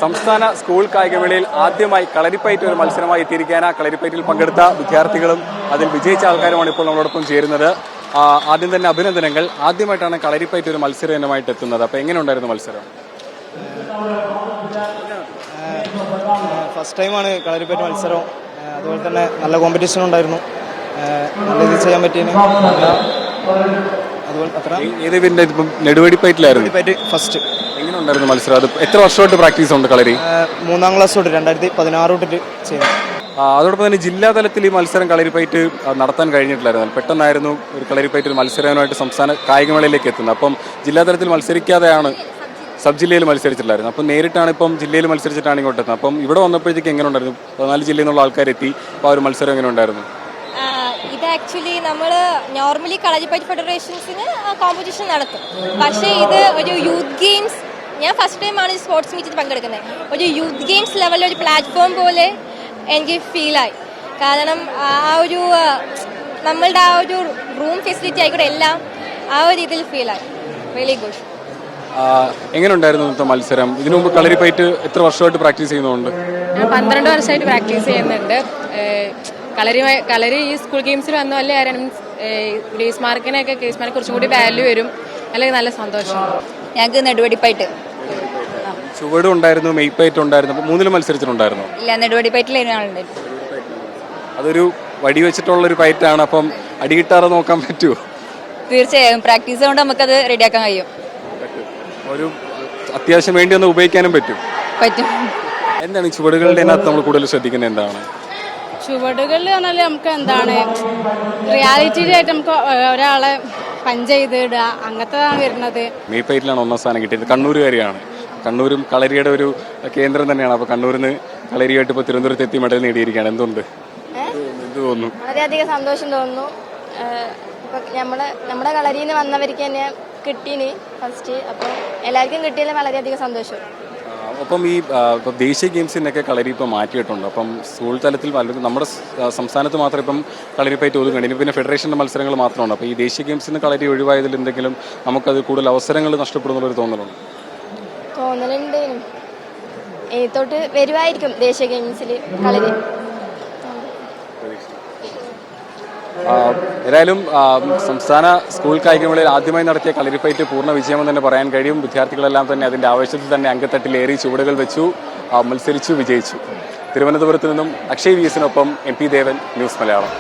സംസ്ഥാന സ്കൂൾ കായികമേളയിൽ ആദ്യമായി കളരിപ്പയറ്റ് ഒരു മത്സരമായി എത്തിയിരിക്കാനാണ്. കളരിപ്പയറ്റിൽ പങ്കെടുത്ത വിദ്യാർത്ഥികളും അതിൽ വിജയിച്ച ആൾക്കാരുമാണ് ഇപ്പോൾ നമ്മളോടൊപ്പം ചേരുന്നത്. ആദ്യം തന്നെ അഭിനന്ദനങ്ങൾ. ആദ്യമായിട്ടാണ് കളരിപ്പയറ്റ് ഒരു മത്സര ഇനമായിട്ട് എത്തുന്നത്. അപ്പോൾ എങ്ങനെ ഉണ്ടായിരുന്നു മത്സരം? ഫസ്റ്റ് ടൈമാണ് കളരിപ്പയറ്റ് മത്സരം. അതുപോലെ തന്നെ നല്ല കോമ്പറ്റീഷൻ ഉണ്ടായിരുന്നു. നല്ല ഇത് ചെയ്യാൻ പറ്റിയതിന് നെടുവടിപ്പയറ്റിലായിരുന്നു ഫസ്റ്റ്. എങ്ങനെ ഉണ്ടായിരുന്നു മത്സരം? അത് എത്ര വർഷമായിട്ട് പ്രാക്ടീസ് ഉണ്ട് കളരി? 3ാം ക്ലാസ് തൊട്ട് 2016 തൊട്ടിട്ട് ചെയ്യുന്നു. അതോടൊപ്പം തന്നെ ജില്ലാ തലത്തിൽ ഈ മത്സരം കളരിപ്പയറ്റ് നടത്താൻ കഴിഞ്ഞിട്ടില്ലായിരുന്നു. പെട്ടെന്നായിരുന്നു ഒരു കളരിപ്പയറ്റ് ഒരു മത്സരമായിട്ട് സംസ്ഥാന കായികമേളയിലേക്ക് എത്തുന്നത്. അപ്പം ജില്ലാ തലത്തിൽ മത്സരിക്കാതെയാണ് സബ് ജില്ലയിൽ മത്സരിച്ചിട്ടില്ലായിരുന്നു. അപ്പം നേരിട്ടാണ് ഇപ്പം ജില്ലയിൽ മത്സരിച്ചിട്ടാണ് ഇങ്ങോട്ട് എത്തുന്നത്. അപ്പം ഇവിടെ വന്നപ്പോഴത്തേക്ക് എങ്ങനെ ഉണ്ടായിരുന്നു? 14 ജില്ലയിൽ നിന്നുള്ള ആൾക്കാരെത്തി. അപ്പോൾ ആ ഒരു മത്സരം എങ്ങനെ ഉണ്ടായിരുന്നു? ഇത് ആക്ച്വലി നമ്മൾ നോർമലി കളരിപ്പയറ്റ് ഫെഡറേഷൻസിന് കോമ്പറ്റീഷൻ നടത്തും. പക്ഷേ ഇത് ഒരു യൂത്ത് ഗെയിംസ്, ഞാൻ ഫസ്റ്റ് ടൈമാണ് സ്പോർട്സ് മീറ്റിൽ പങ്കെടുക്കുന്നത്. ഒരു യൂത്ത് ഗെയിംസ് ലെവലിൽ ഒരു പ്ലാറ്റ്ഫോം പോലെ എനിക്ക് ഫീലായി. കാരണം ആ ഒരു നമ്മളുടെ ആ ഒരു റൂം ഫെസിലിറ്റി ആയിക്കോട്ടെ എല്ലാം ആ ഒരു രീതിയിൽ ഫീലായി. Really good. എങ്ങനെ ഉണ്ടായിരുന്നു ഇന്നത്തെ മത്സരം? ഇതിനു മുമ്പ് കളരിപ്പയറ്റ് എത്ര വർഷമായിട്ട് പ്രാക്ടീസ് ചെയ്യുന്നുണ്ട്? ഞാൻ 12 വർഷമായിട്ട് പ്രാക്ടീസ് ചെയ്യുന്നുണ്ട്. കളരി ഈ സ്കൂൾ ഗെയിംസിൽ വന്ന വല്ല കാര്യം ഗ്രേസ് മാർക്കിനൊക്കെ കുറച്ചും കൂടി വാല്യൂ വരും. അല്ലെങ്കിൽ നല്ല സന്തോഷം. ഞങ്ങൾക്ക് നെടുവടിപ്പയറ്റ് ചുവടും ഉണ്ടായിരുന്നു, മെയ്പ്പയറ്റ് ഉണ്ടായിരുന്നു. അപ്പോൾ മൂന്നിലും മത്സരിച്ചിട്ടുണ്ടായിരുന്നു? ഇല്ല, നെടുവടിപ്പയറ്റിലായിരുന്നു. അതൊരു വടി വെച്ചിട്ടുള്ളൊരു പയറ്റാണ്. അപ്പം അടി കിട്ടാതെ നോക്കാൻ പറ്റുമോ? തീർച്ചയായും പ്രാക്ടീസ് കൊണ്ട് നമുക്കത് റെഡിയാക്കാൻ കഴിയും. ഒരു അത്യാവശ്യം വേണ്ടി ഒന്ന് ഉപയോഗിക്കാനും പറ്റും. എന്താണ് ഈ ചുവടുകളുടെ അതിനകത്ത് നമ്മൾ കൂടുതൽ ശ്രദ്ധിക്കുന്നത്? എന്താണ് ചുവടുകളിൽ പറഞ്ഞാൽ നമുക്ക് എന്താണ് റിയാലിറ്റിയിലായിട്ട് നമുക്ക് ഒരാളെ പഞ്ച് ചെയ്തിടുക അങ്ങനത്തെതാണ് വരുന്നത്. മെയ്പ്പയറ്റിലാണ് 1ാം സ്ഥാനം കിട്ടിയത്. കണ്ണൂരുകാരിയാണ്. കണ്ണൂരും കളരിയുടെ ഒരു കേന്ദ്രം തന്നെയാണ്. അപ്പോൾ കണ്ണൂരിൽ നിന്ന് കളരിയായിട്ട് ഇപ്പോൾ തിരുവനന്തപുരത്ത് എത്തി മെഡൽ നേടിയിരിക്കുകയാണ്. എന്ത് തോന്നുന്നു? വളരെയധികം സന്തോഷം തോന്നുന്നു. നമ്മുടെ കളരിയിൽ നിന്ന് വന്നവർക്ക് തന്നെ കിട്ടീന് ഫസ്റ്റ്. അപ്പോൾ എല്ലാവർക്കും കിട്ടിയതിൽ വളരെയധികം സന്തോഷം. അപ്പം ഈ ദേശീയ ഗെയിംസിനൊക്കെ കളരി ഇപ്പോൾ മാറ്റിയിട്ടുണ്ട്. അപ്പം സ്കൂൾ തലത്തിൽ നമ്മുടെ സംസ്ഥാനത്ത് മാത്രം ഇപ്പം കളരിപ്പയറ്റ് ഒതുങ്ങുന്നുണ്ട്. ഇനി പിന്നെ ഫെഡറേഷൻ്റെ മത്സരങ്ങൾ മാത്രമാണ്. അപ്പോൾ ഈ ദേശീയ ഗെയിംസിന് കളരി ഒഴിവായതിൽ എന്തെങ്കിലും നമുക്കത് കൂടുതൽ അവസരങ്ങൾ നഷ്ടപ്പെടുന്നുള്ളൊരു തോന്നലുണ്ട്? തൊട്ട് വരുമായിരിക്കും ദേശീയ ഗെയിംസിൽ കളരി. ഏതായാലും സംസ്ഥാന സ്കൂൾ കായികമേളയിൽ ആദ്യമായി നടത്തിയ കളരിപ്പയറ്റ് പൂർണ്ണ വിജയമെന്ന് തന്നെ പറയാൻ കഴിയും. വിദ്യാർത്ഥികളെല്ലാം തന്നെ അതിൻ്റെ ആവേശത്തിൽ തന്നെ അങ്കത്തട്ടിലേറി ചുവടുകൾ വെച്ചു, മത്സരിച്ചു, വിജയിച്ചു. തിരുവനന്തപുരത്ത് നിന്നും അക്ഷയ് VS-നൊപ്പം MP ദേവൻ, ന്യൂസ് മലയാളം.